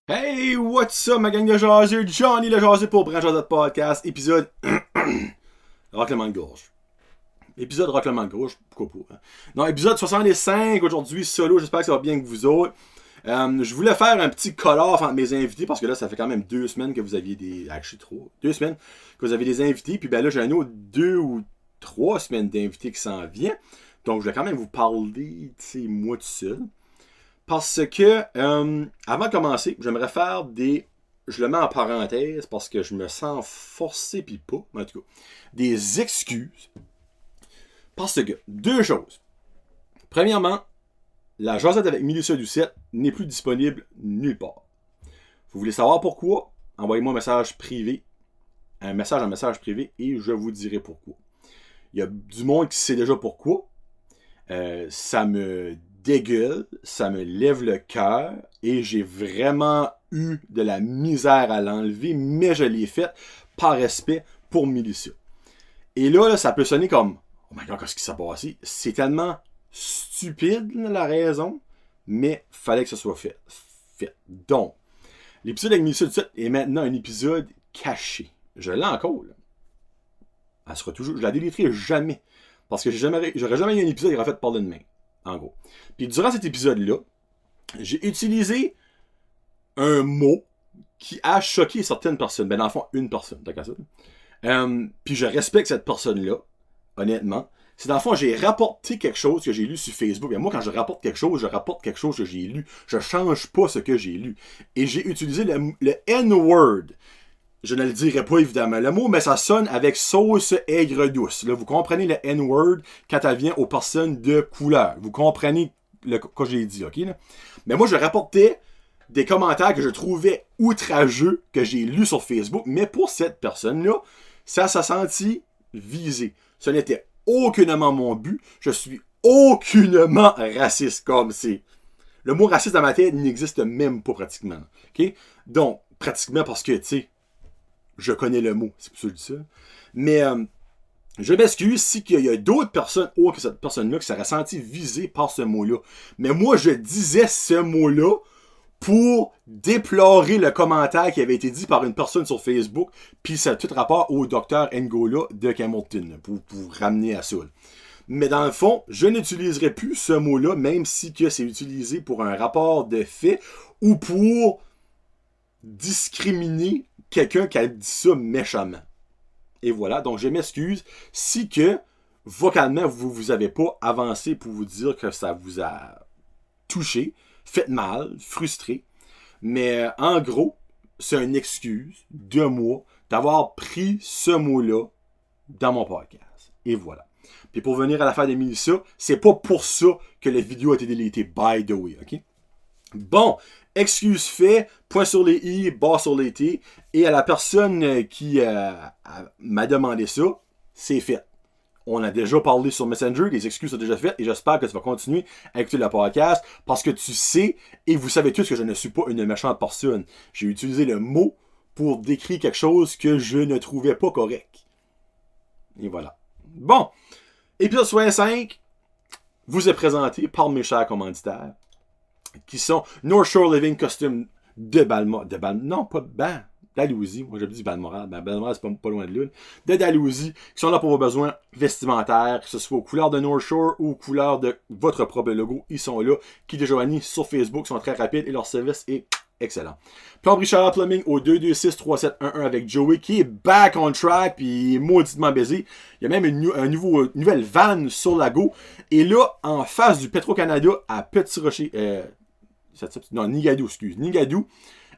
Hey, what's up ma gang de jaseux, Johnny le jaseux pour Branch Jazette Podcast, épisode Raclement de gorge. Épisode Raclement de gorge, pourquoi pas. Hein? Non, épisode 65 aujourd'hui, solo, j'espère que ça va bien avec vous autres. Je voulais faire un petit call-off entre mes invités parce que là, ça fait quand même 2 semaines que vous aviez des... Actually, 2 semaines que vous avez des invités, puis ben là, j'ai un autre 2 ou 3 semaines d'invités qui s'en viennent. Donc, je vais quand même vous parler, tu sais, moi tout seul. Parce que, avant de commencer, j'aimerais faire des... Je le mets en parenthèse parce que je me sens forcé, puis pas, en tout cas, des excuses. Parce que, deux choses. Premièrement, la jasette avec Mélissa Doucette n'est plus disponible nulle part. Vous voulez savoir pourquoi? Envoyez-moi un message privé, en message privé, et je vous dirai pourquoi. Il y a du monde qui sait déjà pourquoi. Ça me dégueule, ça me lève le cœur et j'ai vraiment eu de la misère à l'enlever, mais je l'ai fait par respect pour Mélissa. Et là, ça peut sonner comme « Oh my God, qu'est-ce qui s'est passé? » C'est tellement stupide, la raison, mais fallait que ce soit fait. Donc, l'épisode avec Mélissa Ducette est maintenant un épisode caché. Je l'ai encore, là. Elle sera toujours... Je la déliterai jamais. Parce que j'aurais jamais eu un épisode qui aurait fait parler de main. En gros. Puis durant cet épisode-là, j'ai utilisé un mot qui a choqué certaines personnes. Ben dans le fond, une personne, t'as qu'à ça. Puis je respecte cette personne-là, honnêtement. C'est dans le fond, j'ai rapporté quelque chose que j'ai lu sur Facebook. Et moi, quand je rapporte quelque chose que j'ai lu. Je change pas ce que j'ai lu. Et j'ai utilisé le N-word. Je ne le dirai pas évidemment le mot, mais ça sonne avec sauce aigre douce. Là, vous comprenez le N-word quand elle vient aux personnes de couleur. Vous comprenez ce que j'ai dit, ok? Là? Mais moi, je rapportais des commentaires que je trouvais outrageux, que j'ai lus sur Facebook, mais pour cette personne-là, ça s'est senti visé. Ce n'était aucunement mon but. Je suis aucunement raciste comme c'est. Le mot raciste dans ma tête n'existe même pas pratiquement. Ok? Donc, pratiquement parce que, tu sais, je connais le mot, c'est pour ça que je dis ça. Mais je m'excuse si il y a d'autres personnes autres que cette personne-là qui s'est ressentie visée par ce mot-là. Mais moi, je disais ce mot-là pour déplorer le commentaire qui avait été dit par une personne sur Facebook, puis ça a tout rapport au docteur Ngola de Hamilton, pour ramener à ça. Mais dans le fond, je n'utiliserai plus ce mot-là, même si que c'est utilisé pour un rapport de fait ou pour discriminer quelqu'un qui a dit ça méchamment. Et voilà, donc je m'excuse si que vocalement vous avez pas avancé pour vous dire que ça vous a touché, fait mal, frustré. Mais en gros, c'est une excuse de moi d'avoir pris ce mot-là dans mon podcast. Et voilà. Puis pour venir à l'affaire de Mélissa, c'est pas pour ça que la vidéo a été délétée, by the way, ok? Bon, excuse fait, point sur les i, barre sur les t, et à la personne qui m'a demandé ça, c'est fait. On a déjà parlé sur Messenger, les excuses sont déjà faites, et j'espère que tu vas continuer à écouter le podcast, parce que tu sais, et vous savez tous que je ne suis pas une méchante personne. J'ai utilisé le mot pour décrire quelque chose que je ne trouvais pas correct. Et voilà. Bon, épisode 65 vous est présenté par mes chers commanditaires, qui sont North Shore Living Costume de Balmoral. Non, pas Dalhousie. Moi, j'ai dit Balmoral. Balmoral, c'est pas loin de l'une. De Dalhousie, qui sont là pour vos besoins vestimentaires, que ce soit aux couleurs de North Shore ou aux couleurs de votre propre logo. Ils sont là. Qui de Joanie sur Facebook sont très rapides et leur service est excellent. Plomberie Chaleur Plumbing au 226-3711 avec Joey qui est back on track puis mauditement baisé. Il y a même une nouvelle vanne sur la go. Et là, en face du Petro-Canada à Petit Rocher, Nigadou, Nigadou,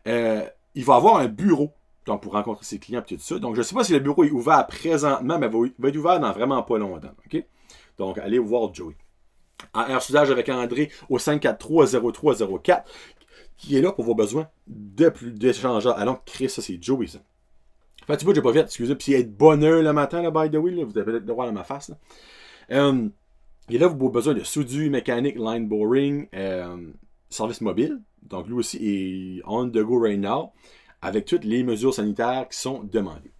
il va avoir un bureau donc, pour rencontrer ses clients et tout ça. Donc, je ne sais pas si le bureau est ouvert présentement, mais il va être ouvert dans vraiment pas longtemps. Okay? Donc, allez voir Joey. En air-soudage avec André au 543-0304 qui est là pour vos besoins d'échangeurs. Alors, Chris, ça c'est Joey, ça. Fait tu vois, j'ai pas fait, excusez. Puis, il est de bonne heure le matin, là, by the way, là, vous avez peut-être le voir dans ma face. Là. Il est là pour vos besoins de soudure, mécanique, line boring, service mobile. Donc, lui aussi est on the go right now, avec toutes les mesures sanitaires qui sont demandées.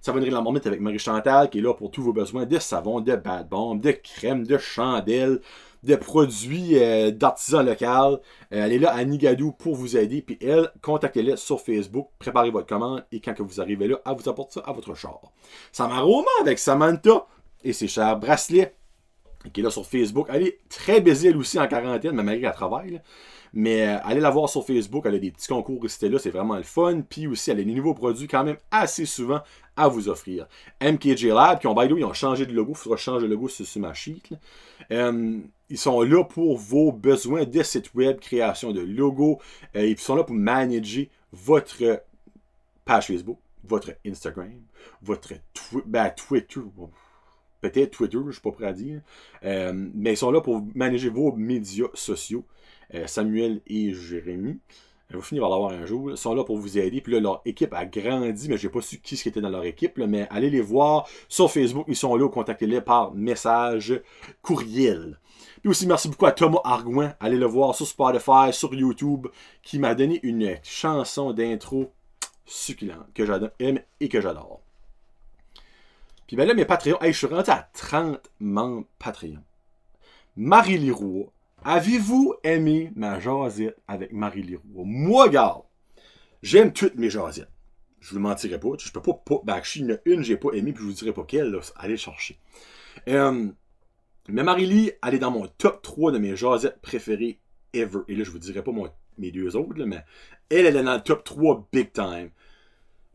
Savonnerie La Marmite avec Marie-Chantal, qui est là pour tous vos besoins de savon, de bad bomb, de crème, de chandelles, de produits d'artisans locaux. Elle est là à Nigadou pour vous aider. Puis elle, contactez-la sur Facebook, préparez votre commande et quand que vous arrivez là, elle vous apporte ça à votre char. Samaroma avec Samantha et ses chers bracelets, qui est là sur Facebook. Elle est très busy elle aussi en quarantaine, mais malgré qu'elle travaille. Là. Mais allez la voir sur Facebook, elle a des petits concours récités là, c'est vraiment le fun. Puis aussi, elle a des nouveaux produits quand même assez souvent à vous offrir. MKJ Lab, qui ont, by the way, ils ont changé de logo, il faudra changer le logo sur ma sheet. Ils sont là pour vos besoins de site web, création de logos. Ils sont là pour manager votre page Facebook, votre Instagram, votre Twitter. Peut-être Twitter, je ne suis pas prêt à dire. Mais ils sont là pour manager vos médias sociaux. Samuel et Jérémy. On va finir par l'avoir un jour. Ils sont là pour vous aider. Puis là, leur équipe a grandi, mais je n'ai pas su qui était dans leur équipe. Là, mais allez les voir sur Facebook. Ils sont là. Contactez-les par message courriel. Puis aussi, merci beaucoup à Thomas Argouin. Allez le voir sur Spotify, sur YouTube, qui m'a donné une chanson d'intro succulente que j'aime et que j'adore. Puis ben là, mes Patreons, je suis rendu à 30 membres Patreon. Marie-Lie Roy. Avez-vous aimé ma jasette avec Marie-Lie Roy? Moi, regarde, j'aime toutes mes jasettes. Je ne vous mentirai pas. Je peux pas. Il y en a une que j'ai pas aimée, puis je vous dirai pas quelle. Là, allez chercher. Mais Marie-Lie, elle est dans mon top 3 de mes jasettes préférées ever. Et là, je vous dirai pas mes deux autres, là, mais elle est dans le top 3 big time.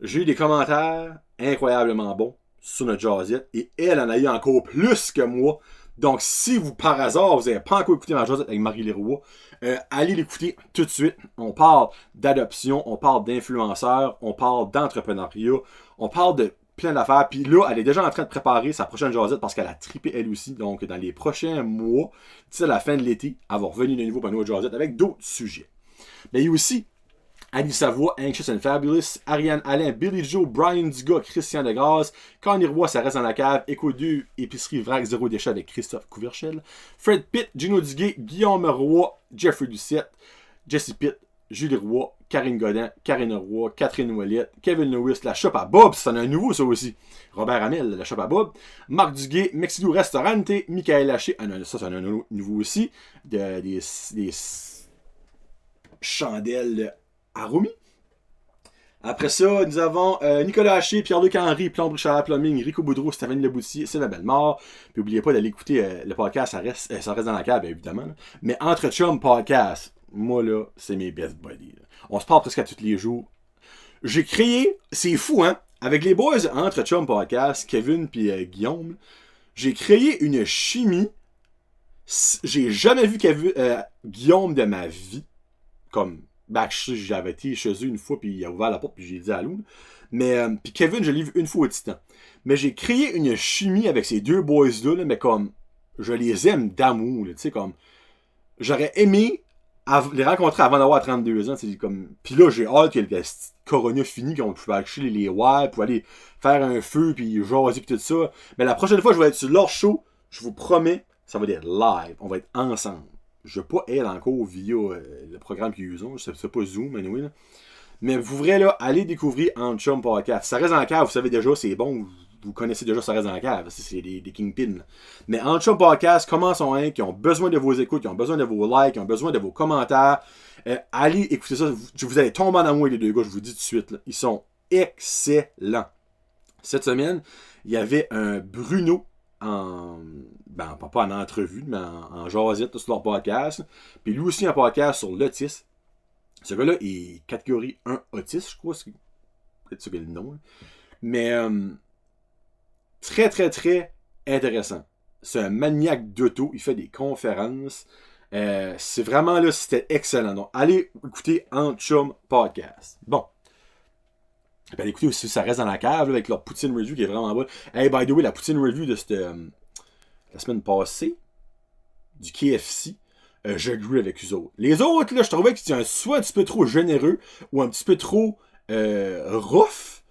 J'ai eu des commentaires incroyablement bons sur notre jasette. Et elle en a eu encore plus que moi. Donc, si vous, par hasard, vous n'avez pas encore écouté ma jasette avec Marie-Lie Roy, allez l'écouter tout de suite. On parle d'adoption, on parle d'influenceurs, on parle d'entrepreneuriat, on parle de plein d'affaires. Puis là, elle est déjà en train de préparer sa prochaine jasette parce qu'elle a trippé elle aussi. Donc, dans les prochains mois, d'ici à la fin de l'été, elle va revenir de nouveau pour une autre jasette avec d'autres sujets. Mais il y a aussi Annie Savoie, Anxious and Fabulous, Ariane Alain, Billy Joe, Brian Dugas, Christian Degrasse, Connie Roy, ça reste dans la cave, Écho 2, Épicerie Vrac, Zéro Déchet avec Christophe Couverchel, Fred Pitt, Gino Duguay, Guillaume Roy, Jeffrey Ducette, Jesse Pitt, Julie Roy, Karine Godin, Karine Roy, Catherine Ouellette, Kevin Lewis, La Shop à Bob, c'est un nouveau ça aussi, Robert Hamel, La Shop à Bob, Marc Duguay, Mexidou Restaurante, Michael Haché, ça c'est un nouveau aussi, des chandelles Arumi. Après ça, nous avons Nicolas Haché, Pierre-Luc Henry, Plomb Richard Plumbing, Rico Boudreau, Stéphanie Leboutier, Sylvain Bellemare. Puis n'oubliez pas d'aller écouter le podcast, ça reste dans la cave, évidemment. Là. Mais Entre Chum Podcast, moi là, c'est mes best buddies. Là. On se parle presque à tous les jours. J'ai créé, c'est fou, hein, avec les boys Entre Chum Podcast, Kevin puis Guillaume, j'ai créé une chimie. J'ai jamais vu Guillaume de ma vie, comme j'avais été chez eux une fois, puis il a ouvert la porte, puis j'ai dit allô. Mais, puis Kevin, je l'ai vu une fois au Titan. Mais j'ai créé une chimie avec ces deux boys-là, là, mais comme, je les aime d'amour, tu sais, comme, j'aurais aimé les rencontrer avant d'avoir 32 ans, tu sais, comme, puis là, j'ai hâte que le Corona fini, qu'on puisse acheter les wires, pour aller faire un feu, puis jaser, puis tout ça. Mais la prochaine fois, je vais être sur leur show, je vous promets, ça va être live, on va être ensemble. Je ne vais pas être encore via le programme qu'ils usent. C'est pas Zoom, anyway. Là. Mais vous verrez, là, aller découvrir Entre Chum Podcast. Ça reste dans la cave, vous savez déjà, c'est bon. Vous connaissez déjà Ça reste dans la cave. C'est des kingpins. Là. Mais Entre Chum Podcast, commençons un, qui ont besoin de vos écoutes, qui ont besoin de vos likes, qui ont besoin de vos commentaires. Allez écouter ça. Vous allez tomber en amour avec les deux gars, je vous dis tout de suite. Là. Ils sont excellents. Cette semaine, il y avait un Bruno pas en entrevue, mais en jasette sur leur podcast. Puis lui aussi un podcast sur l'autisme. Ce gars-là est catégorie 1 autiste, je crois. C'est peut-être ça que le nom. Hein. Mais très, très, très intéressant. C'est un maniaque d'auto. Il fait des conférences. C'est vraiment là, c'était excellent. Donc, allez écouter Entre Chum Podcast. Bon. Ben, écoutez aussi, ça reste dans la cave là, avec leur poutine review qui est vraiment bonne. Hey, by the way, la poutine review de la semaine passée, du KFC, je agree avec eux autres. Les autres, là, je trouvais qu'ils étaient soit un petit peu trop généreux ou un petit peu trop rough.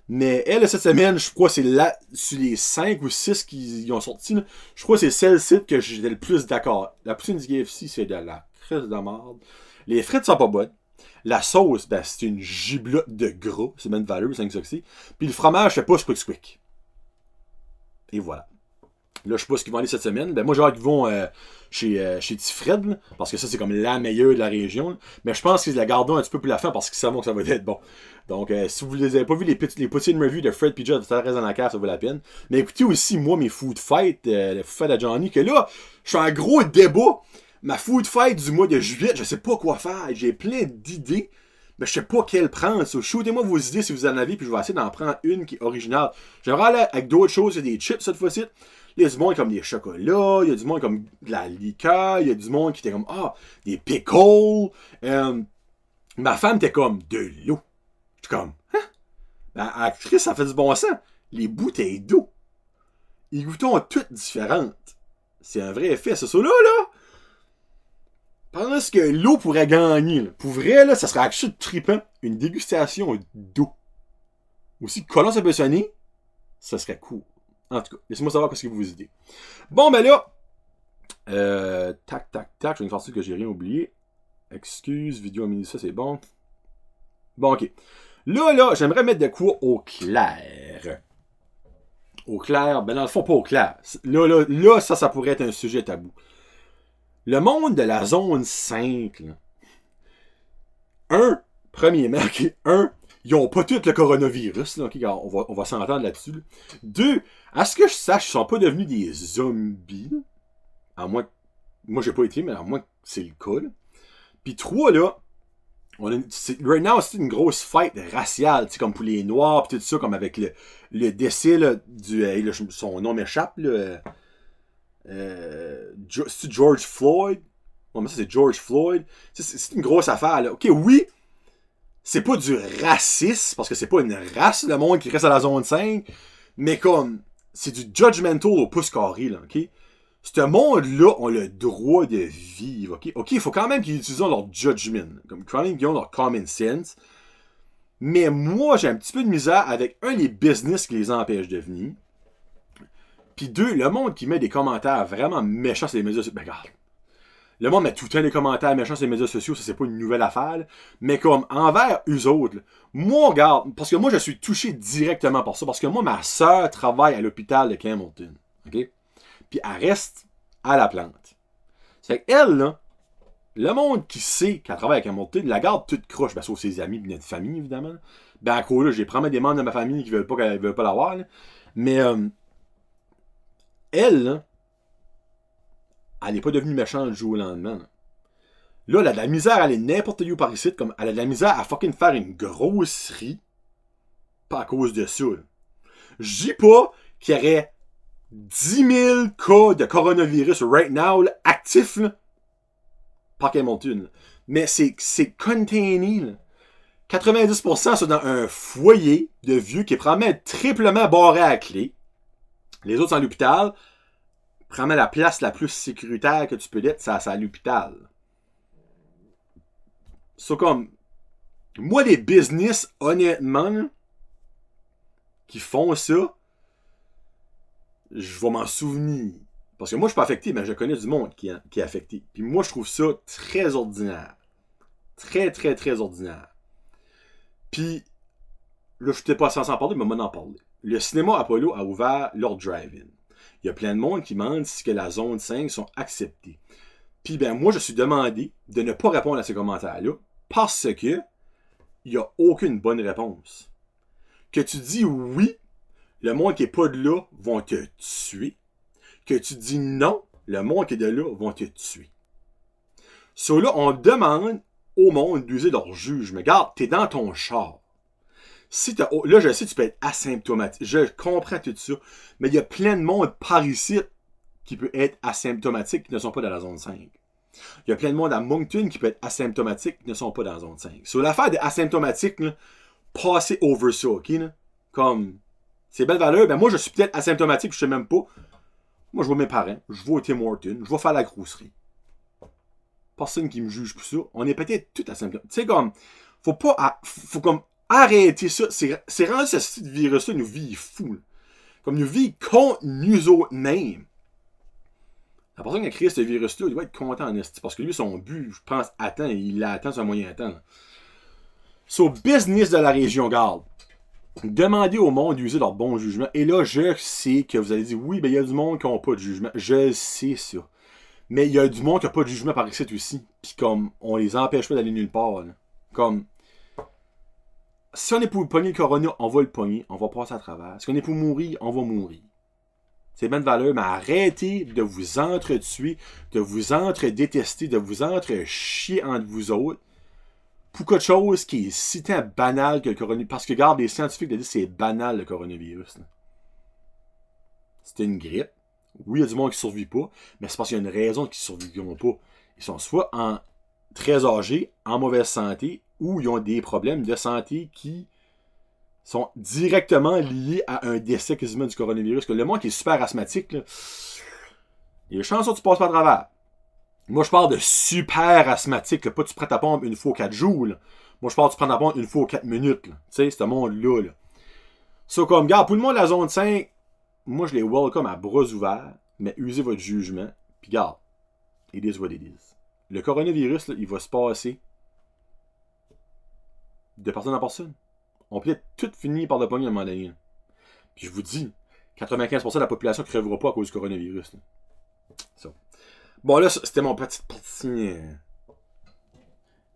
Mais elle, cette semaine, je crois que c'est là, sur les 5 ou 6 qui ont sorti, là, je crois que c'est celle-ci que j'étais le plus d'accord. La poutine du KFC, c'est de la crisse de merde. Les frites sont pas bonnes. La sauce, ben, c'est une giblotte de gras. C'est même valeur, 5 soxy. Puis le fromage, c'est pas squick. Et voilà. Là, je sais pas ce qu'ils vont aller cette semaine. Ben, moi, j'ai hâte qu'ils vont chez Tifred, là, parce que ça, c'est comme la meilleure de la région. Là. Mais je pense qu'ils la gardent un petit peu pour la fin parce qu'ils savent que ça va être bon. Donc, si vous les avez pas vu, les poutines review de Fred Pizza, ça reste dans la carte, ça vaut la peine. Mais écoutez aussi, moi, mes food fights, les food fights à Johnny, que là, je suis en gros débat. Ma food fight du mois de juillet, je sais pas quoi faire. J'ai plein d'idées. Mais je sais pas quelle prendre. So, shootez-moi vos idées si vous en avez, puis je vais essayer d'en prendre une qui est originale. J'aimerais aller avec d'autres choses, il y a des chips cette fois-ci. Il y a du monde comme des chocolats, il y a du monde comme de la liqueur, il y a du monde qui était comme, des pickles. Ma femme était comme, de l'eau. Je suis comme, hein? La actrice, ça fait du bon sens. Les bouteilles d'eau. Ils goûtent toutes différentes. C'est un vrai effet, c'est ça là. Pense que l'eau pourrait gagner. Là. Pour vrai, là, ça serait actually trippant. Une dégustation d'eau. Aussi, comment ça peut sonner? Ça serait cool. En tout cas, laissez-moi savoir ce que vous idées. Bon, ben là. Tac. Je vais faire sûr que j'ai rien oublié. Excuse, vidéo à midi, ça c'est bon. Bon, ok. Là, j'aimerais mettre de quoi au clair. Au clair, ben dans le fond, pas au clair. Là, ça pourrait être un sujet tabou. Le monde de la zone 5, là. Premièrement, ils n'ont pas tout le coronavirus, là, okay, on va s'entendre là-dessus. Là. 2, à ce que je sache, ils sont pas devenus des zombies. À moins, moi j'ai pas été, mais à moins que c'est le cas. Là. Puis 3, là, right now, c'est une grosse fête raciale, comme pour les Noirs, pis tout ça, comme avec le décès là, son nom m'échappe, là. C'est George Floyd. Bon, mais ça, c'est George Floyd. C'est une grosse affaire, là. Ok, oui, c'est pas du racisme, parce que c'est pas une race, le monde qui reste à la zone 5, mais comme, c'est du judgmental au pouce carré, là, ok? Ce monde-là ont le droit de vivre, ok? Ok, il faut quand même qu'ils utilisent leur judgment, comme quand même qu'ils ont leur common sense. Mais moi, j'ai un petit peu de misère avec, les business qui les empêchent de venir. Puis 2, le monde qui met des commentaires vraiment méchants sur les médias sociaux. Ben, regarde. Le monde met tout le temps des commentaires méchants sur les médias sociaux, ça c'est pas une nouvelle affaire. Là. Mais comme envers eux autres, là, moi, regarde, parce que moi je suis touché directement par ça, parce que moi, ma soeur travaille à l'hôpital de Hamilton. OK? Puis elle reste à la plante. C'est qu'elle, là, le monde qui sait qu'elle travaille à Hamilton, la garde toute croche, ben, sauf ses amis et notre famille, évidemment. Ben, à cause là, j'ai probablement des membres de ma famille qui veulent pas l'avoir. Là. Mais elle, là, elle n'est pas devenue méchante du jour au lendemain. Là, elle a de la misère à aller n'importe où par ici, comme elle a de la misère à fucking faire une grosserie. Pas à cause de ça. Là. Je dis pas qu'il y aurait 10 000 cas de coronavirus right now, là, actifs, là, par Hamilton. Mais c'est containé, là. 90% c'est dans un foyer de vieux qui est probablement triplement barré à la clé. Les autres sont à l'hôpital. Probablement la place la plus sécuritaire que tu peux être, c'est à l'hôpital. C'est comme... Moi, les business, honnêtement, là, qui font ça, je vais m'en souvenir. Parce que moi, je suis pas affecté, mais je connais du monde qui est affecté. Puis moi, je trouve ça très ordinaire. Très, très, très ordinaire. Puis, là, je n'étais pas censé en parler, mais moi, d'en parler. Le cinéma Apollo a ouvert leur drive-in. Il y a plein de monde qui demande si que la zone 5 sont acceptés. Puis, ben, moi, je suis demandé de ne pas répondre à ces commentaires-là parce que il n'y a aucune bonne réponse. Que tu dis oui, le monde qui n'est pas de là vont te tuer. Que tu dis non, le monde qui est de là vont te tuer. So là, on demande au monde d'user leur jugement. Regarde, t'es dans ton char. Si là, je sais que tu peux être asymptomatique. Je comprends tout ça. Mais il y a plein de monde par ici qui peut être asymptomatique qui ne sont pas dans la zone 5. Il y a plein de monde à Moncton qui peut être asymptomatique qui ne sont pas dans la zone 5. Sur l'affaire des asymptomatiques, là, passez over ça, ok? Là? Comme, c'est belle valeur. Ben moi, je suis peut-être asymptomatique, je sais même pas. Moi, je vois mes parents, je vais au Tim Hortons, je vais faire la grosserie. Personne qui me juge pour ça. On est peut-être tout asymptomatique. Tu sais, comme, faut comme arrêter ça. C'est rendu ce virus-là nous vit fou. Là. Comme nous vit contre nous autres mêmes. La personne qui a créé ce virus-là, il doit être content en esti. Parce que lui, son but, je pense, attend, et il l'attend sur un moyen temps. So, business de la région, garde. Demandez au monde d'user leur bon jugement. Et là, je sais que vous allez dire, oui, ben il y a du monde qui n'a pas de jugement. Je sais ça. Mais il y a du monde qui n'a pas de jugement par ici aussi. Puis comme, on les empêche pas d'aller nulle part. Là. Comme, si on est pour pogner le corona, on va le pogner. On va passer à travers. Si on est pour mourir, on va mourir. C'est bonne valeur, mais arrêtez de vous entretuer, de vous entre-détester, de vous entre-chier entre vous autres pour quelque chose qui est si tant banal que le coronavirus. Parce que, regarde, les scientifiques disent que c'est banal le coronavirus. C'était une grippe. Oui, il y a du monde qui ne survit pas, mais c'est parce qu'il y a une raison qu'ils ne survivront pas. Ils sont soit très âgés, en mauvaise santé, ou ils ont des problèmes de santé qui sont directement liés à un décès quasiment du coronavirus. Que le monde qui est super asthmatique, là, il y a des chances que tu passes par travers. Moi, je parle de super asthmatique, là, pas tu prends ta pompe une fois 4 jours. Là. Moi, je parle de tu prends ta pompe une fois 4 minutes. Tu sais, ce monde-là. Là. So, comme, regarde, pour le monde de la zone 5, moi, je les welcome à bras ouverts, mais usez votre jugement. Puis, regarde, it is what it is. Le coronavirus, là, il va se passer de personne en personne. On peut être tout fini par le pognon à un moment donné. Puis je vous dis, 95% de la population ne crèvera pas à cause du coronavirus. Là. So. Bon, là, c'était mon petit partie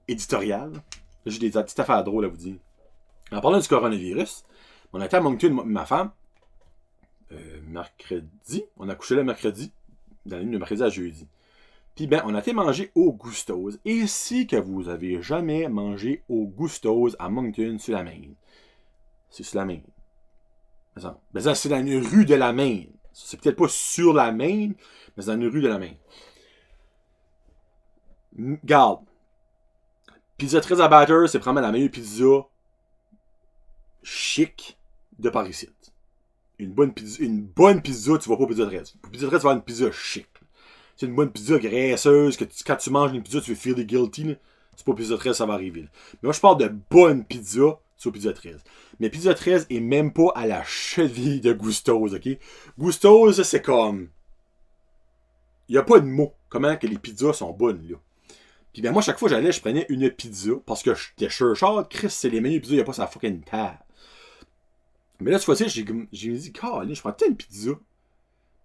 éditorial. J'ai des petites affaires drôles à vous dire. En parlant du coronavirus, on a été à Moncton, ma femme, mercredi. On a couché le mercredi, dans la nuit de mercredi à jeudi. Puis ben, on a été manger au Gusto's. Et si que vous avez jamais mangé au Gusto's à Moncton sur la Main, c'est sur la Main. Mais ça, c'est dans une rue de la Main. C'est peut-être pas sur la Main, mais c'est dans une rue de la Main. Garde. Pizza 13 à batter, c'est probablement la meilleure pizza chic de Paris. Une bonne pizza, tu vas pas au Pizza 13. Pour Pizza 13, tu vas avoir une pizza chic. C'est une bonne pizza graisseuse, que quand tu manges une pizza, tu veux feel guilty. Là. C'est pas Pizza 13, ça va arriver. Là. Mais moi, je parle de bonne pizza sur Pizza 13. Mais Pizza 13 est même pas à la cheville de Gusto's, ok? Gusto's, c'est comme... Il n'y a pas de mots comment que les pizzas sont bonnes, là. Puis ben moi, chaque fois que j'allais, je prenais une pizza, parce que j'étais sure, Chris, c'est les meilleures pizzas, il n'y a pas sa fucking table. Mais là, tu vois, j'ai dit, Carly, je prends peut-être une pizza.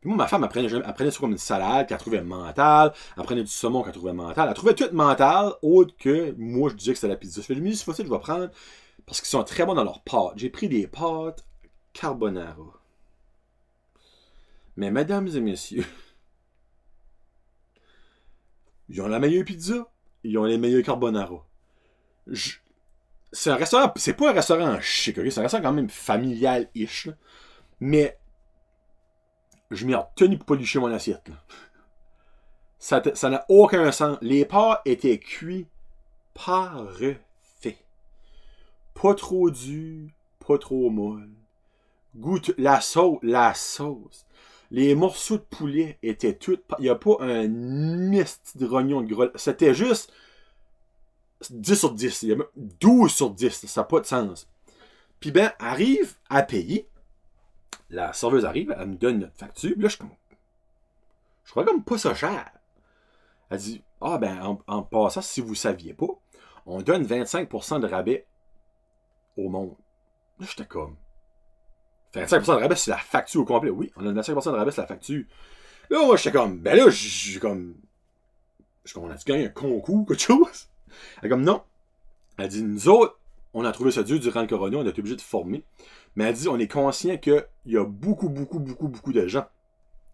Puis moi, ma femme, elle prenait ça comme une salade qu'elle trouvait mentale. Elle prenait du saumon qu'elle trouvait mental. Elle trouvait tout mental, autre que moi, je disais que c'était la pizza. Je me dis, c'est facile, je vais prendre. Parce qu'ils sont très bons dans leurs pâtes. J'ai pris des pâtes carbonara. Mais mesdames et messieurs, ils ont la meilleure pizza. Ils ont les meilleurs carbonara. C'est un restaurant, c'est pas un restaurant chic, okay? C'est un restaurant quand même familial-ish. Là. Mais je m'y ai retenu pour pas licher mon assiette. Là. Ça n'a aucun sens. Les pâtes étaient cuits parfaits. Pas trop dur, pas trop molle. Goûte la sauce. Les morceaux de poulet étaient tous... Il n'y a pas un mist de rognon de gros. C'était juste 10 sur 10. Il y a 12 sur 10. Ça n'a pas de sens. Puis ben, arrive à payer. La serveuse arrive, elle me donne notre facture. Là, je crois comme pas ça cher. Elle dit, ah ben, en passant, si vous ne saviez pas, on donne 25% de rabais au monde. Là, j'étais comme... 25% de rabais, c'est la facture au complet. Oui, on a 25% de rabais, c'est la facture. Là, moi, j'étais comme... Ben là, j'ai comme... On a-tu gagné un concours, quelque chose? Elle est comme, non. Elle dit, nous autres, on a trouvé ça dur durant le corona, on a été obligé de former. Mais elle dit, on est conscient qu'il y a beaucoup de gens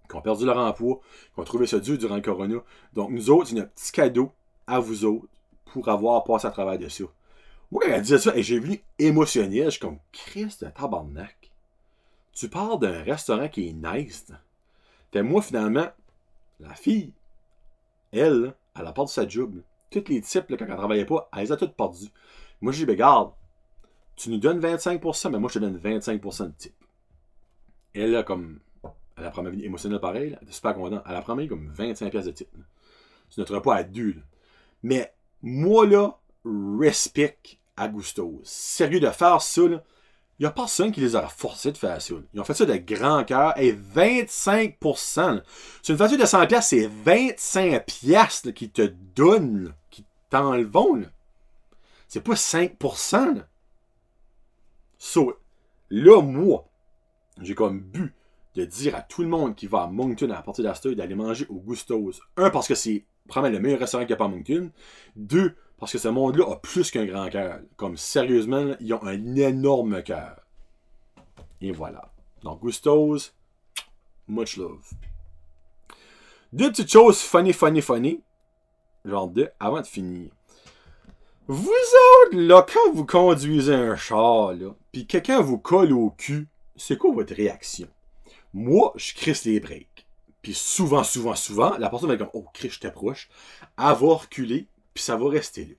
qui ont perdu leur emploi, qui ont trouvé ça dur durant le corona. Donc, nous autres, c'est un petit cadeau à vous autres pour avoir passé à travers de ça. Moi, quand elle disait ça, et j'ai vu émotionnel, je suis comme, Christ de tabarnak. Tu parles d'un restaurant qui est nice. Fait moi, finalement, la fille, elle a perdu sa job. Là. Tous les types, là, quand elle ne travaillait pas, elle les a toutes perdues. Moi, j'ai dit, ben, regarde, tu nous donnes 25%, mais moi, je te donne 25% de type. Elle, là, comme, elle a promis émotionnelle pareil, là, elle était super contente. Elle a promis comme 25$ de type. Là. Tu n'auras pas à 2. Là. Mais, moi, là, respect à Gusto's. Sérieux de faire ça, là, Il n'y a personne qui les a forcés de faire ça. Ils ont fait ça de grand cœur. Et 25%. Là. Sur une facture de 100$, c'est 25$ là, qui te donnent, là, qui t'enlevont. Là. C'est pas 5%. Là. So, là, moi, j'ai comme but de dire à tout le monde qui va à Moncton à partir d'Astor d'aller manger au Gusto's. Un, parce que c'est probablement le meilleur restaurant qu'il y a pas à Moncton. Deux, parce que ce monde-là a plus qu'un grand cœur. Comme sérieusement, là, ils ont un énorme cœur. Et voilà. Donc, Gusto's, much love. Deux petites choses funny. Genre avant de finir. Vous autres, là, quand vous conduisez un char, là, pis quelqu'un vous colle au cul, c'est quoi votre réaction? Moi, je crisse les breaks. Puis souvent, la personne va être comme « Oh, Chris, je t'approche », elle va reculer, puis ça va rester là.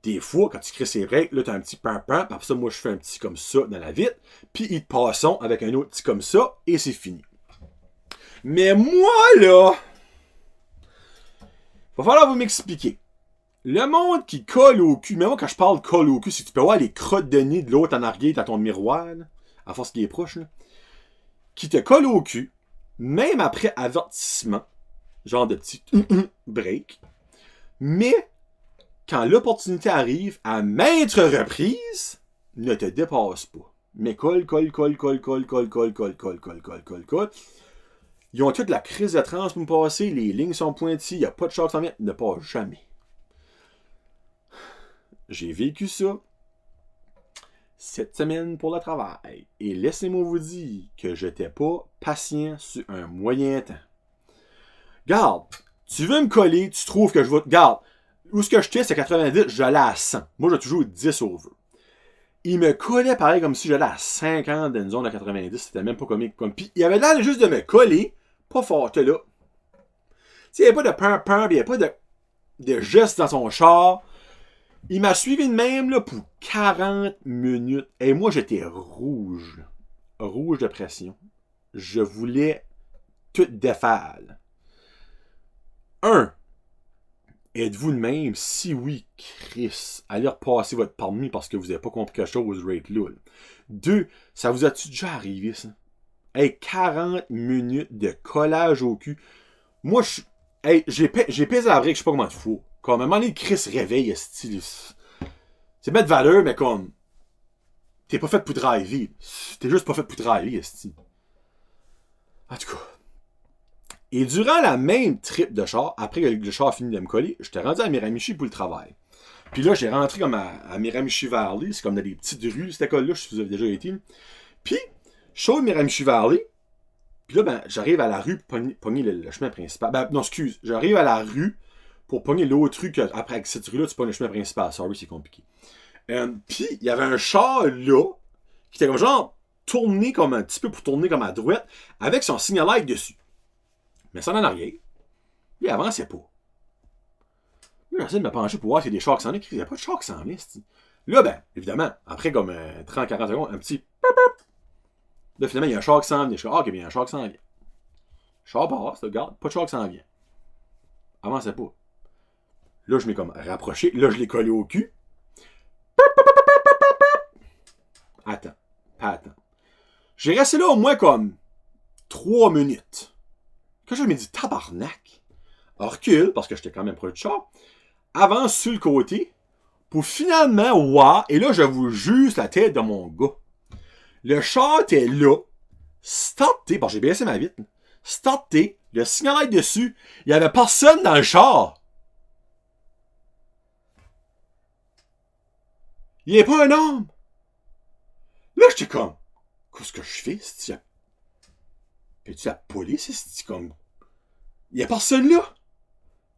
Des fois, quand tu crisses les breaks, là, t'as un petit pam-pam, puis après ça, moi, je fais un petit comme ça dans la vitre, puis ils te passent avec un autre petit comme ça, et c'est fini. Mais moi, là, va falloir vous m'expliquer. Le monde qui colle au cul, même moi, quand je parle colle au cul, c'est que tu peux voir les crottes de nez de l'autre en arrière dans ton miroir, là, à force qu'il est proche, là, qui te colle au cul, même après avertissement, genre de petit break, mais quand l'opportunité arrive, à maintes reprises, ne te dépasse pas. Mais colle. Ils ont toute la crise de trans pour me passer, les lignes sont pointies, il n'y a pas de choc qui s'en vient, ne passe jamais. J'ai vécu ça cette semaine pour le travail. Et laissez-moi vous dire que j'étais pas patient sur un moyen temps. Garde, tu veux me coller, tu trouves que je vais... Garde, où ce que j'étais, c'est 90, j'allais à 100. Moi, j'ai toujours 10 over. Il me collait pareil comme si j'allais à 50 dans une zone de 90. C'était même pas comique. Puis il avait l'air juste de me coller, pas fort là. Il n'y avait pas de peur, il n'y avait pas de geste dans son char. Il m'a suivi de même là, pour 40 minutes. Et moi, j'étais rouge. Rouge de pression. Je voulais tout défaire. Êtes-vous de même? Si oui, Chris, allez repasser votre permis parce que vous n'avez pas compris quelque chose, rate là. 2, ça vous a-tu déjà arrivé, ça? Hey, 40 minutes de collage au cul. Moi, j'ai pesé la brique, je sais pas comment tu fous. Comme à un moment donné, Chris réveille, style. C'est mettre de valeur, mais comme. T'es pas fait pour driver. T'es juste pas fait pour driver, style. En tout cas. Et durant la même trip de char, après que le char a fini de me coller, j'étais rendu à Miramichi pour le travail. Puis là, j'ai rentré comme à Miramichi Valley. C'est comme dans des petites rues, cette école-là, je sais pas si vous avez déjà été. Puis, je sors de Miramichi Valley. Puis là, ben, j'arrive à la rue pour pogner le chemin principal. Ben, non, excuse. J'arrive à la rue pour pogner l'autre rue que, après cette rue-là, tu pognes le chemin principal. Sorry, c'est compliqué. Puis, il y avait un char là, qui était comme genre tourné comme un petit peu pour tourner comme à droite, avec son signal dessus. Mais ça en arrière. Il avançait pas. Là, j'essaie de me pencher pour voir s'il y a des chars qui s'en viennent. Il n'y a pas de chars qui s'en viennent. Là, ben, évidemment, après comme 30-40 secondes, un petit là, finalement, il y a un char qui s'en vient. Je suis ok, bien, il y a un char qui s'en vient. Char passe, regarde, pas de char qui s'en vient. Avançait pas. Là, je m'ai comme rapproché. Là, je l'ai collé au cul. Attends. J'ai resté là au moins comme 3 minutes. Quand je me dis tabarnak, recule, parce que j'étais quand même proche du char, avance sur le côté, pour finalement, et là, je vous jure la tête de mon gars. Le char était là, starté, parce que j'ai baissé ma vitre, starté, le signal dessus, il n'y avait personne dans le char. Il n'y avait pas un homme. Là, j'étais comme, qu'est-ce que je fais, c'est Fais-tu la police, c'est comme... Il n'y a personne là.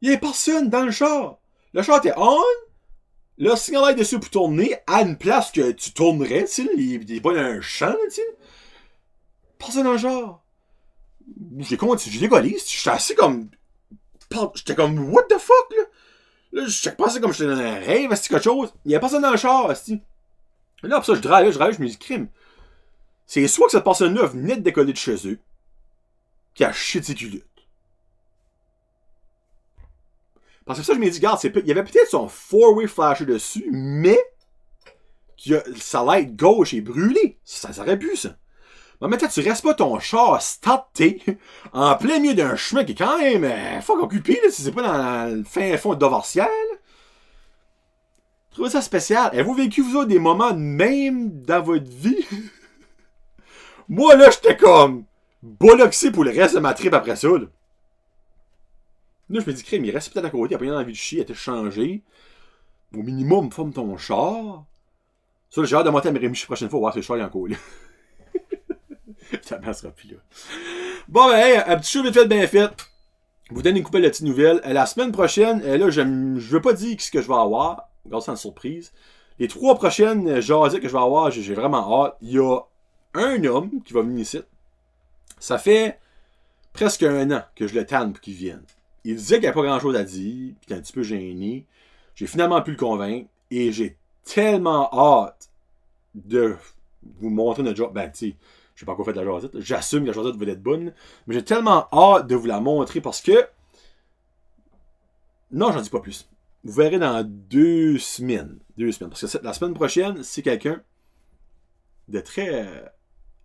Il n'y a personne dans le char. Le char était on. Le signal dessus pour tourner à une place que tu tournerais, tu sais. Il n'est pas dans un champ, tu sais. Personne dans le char. J'ai décollé. J'étais assez comme... J'étais comme, what the fuck, là? Là, je pensais comme j'étais dans un rêve, c'est quelque chose. Il n'y a personne dans le char, tu là, pour ça, je drive, je me dis, crime. C'est soit que cette personne-là venait de décoller de chez eux, qui a chié de ses culottes. Parce que ça, je me dis, regarde, il y avait peut-être son four-way flasher dessus, mais sa light gauche est brûlée. Ça aurait pu, ça. Mais maintenant, tu restes pas ton char starté en plein milieu d'un chemin qui est quand même fuck occupé, là, si c'est pas dans le fin fond de Dovorcière. Trouvez ça spécial. Avez-vous vécu, vous autres, des moments de même dans votre vie? Moi, là, j'étais comme bolloxé pour le reste de ma trip après ça. Là, je me dis, crème, il reste peut-être à côté, il a pas eu envie de chier, il a été changé. Au minimum, forme ton char. Ça, j'ai hâte de monter à Miramichi la prochaine fois, voir si le char est encore là. Ça ne sera plus là. Bon, ben, hey, un petit show vite fait, bien fait. Je vous donne une couple de petites nouvelles. La semaine prochaine, là, je ne veux pas dire ce que je vais avoir. Regarde ça en surprise. Les 3 prochaines jasettes que je vais avoir, j'ai vraiment hâte. Il y a un homme qui va venir ici. Ça fait presque 1 an que je le tanne pour qu'il vienne. Il disait qu'il n'y a pas grand chose à dire, puis qu'il est un petit peu gêné. J'ai finalement pu le convaincre. Et j'ai tellement hâte de vous montrer notre job. Ben, tu sais, je sais pas quoi faire de la jasette. J'assume que la jasette va être bonne. Mais j'ai tellement hâte de vous la montrer parce que. Non, j'en dis pas plus. Vous verrez dans 2 semaines. 2 semaines. Parce que la semaine prochaine, c'est quelqu'un de très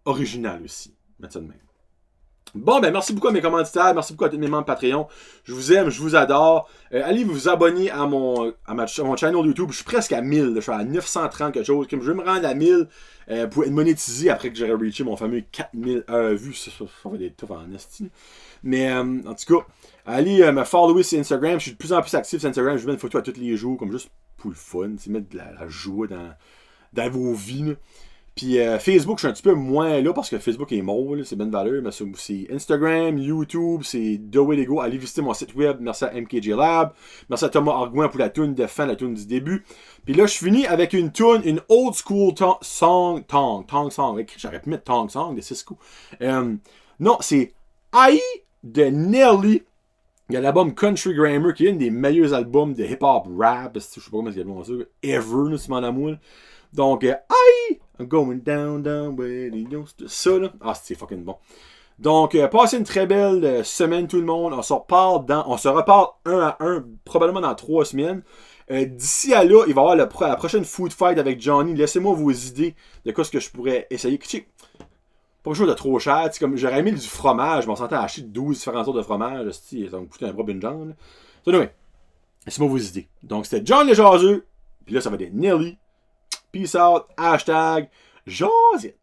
original aussi. Mettre ça de même. Bon, ben merci beaucoup à mes commanditaires, merci beaucoup à tous mes membres Patreon. Je vous aime, je vous adore. Allez vous abonner à mon channel YouTube. Je suis presque à 1000, je suis à 930 quelque chose. Je vais me rendre à 1000 pour être monétisé après que j'aurai reaché mon fameux 4000 vues. Ça va être tough en esti. Mais en tout cas, allez me follower sur Instagram. Je suis de plus en plus actif sur Instagram. Je mets une photo à tous les jours, comme juste pour le fun. Mettre de la joie dans vos vies. Là. Puis Facebook, je suis un petit peu moins là parce que Facebook est mort, c'est bien de valeur, mais c'est Instagram, YouTube, c'est The Way to Go. Allez visiter mon site web, merci à MKJ Lab, merci à Thomas Arguin pour la tune de fin, la tune du début. Puis là, je finis avec une tune, une old school song, j'aurais pu mettre Tong Song de Cisco. Non, c'est I de Nelly. Il y a l'album Country Grammar qui est un des meilleurs albums de hip-hop rap, je sais pas comment c'est ça, ever, c'est mon amour. Donc, I'm going down where they used to... Ça, là, c'est fucking bon. Donc, passez une très belle semaine, tout le monde. On se reparle 1 à 1, probablement dans 3 semaines. D'ici à là, il va y avoir la prochaine food fight avec Johnny. Laissez-moi vos idées de quoi ce que je pourrais essayer. Pas quelque chose de trop cher. Comme j'aurais aimé du fromage, je m'en sentais à acheter 12 différents sortes de fromage. Ça va me coûter un bras d'une jambe. Laissez-moi vos idées. Donc, c'était John le Jaseux. Puis là, ça va être Nelly. Peace out, #Jasit.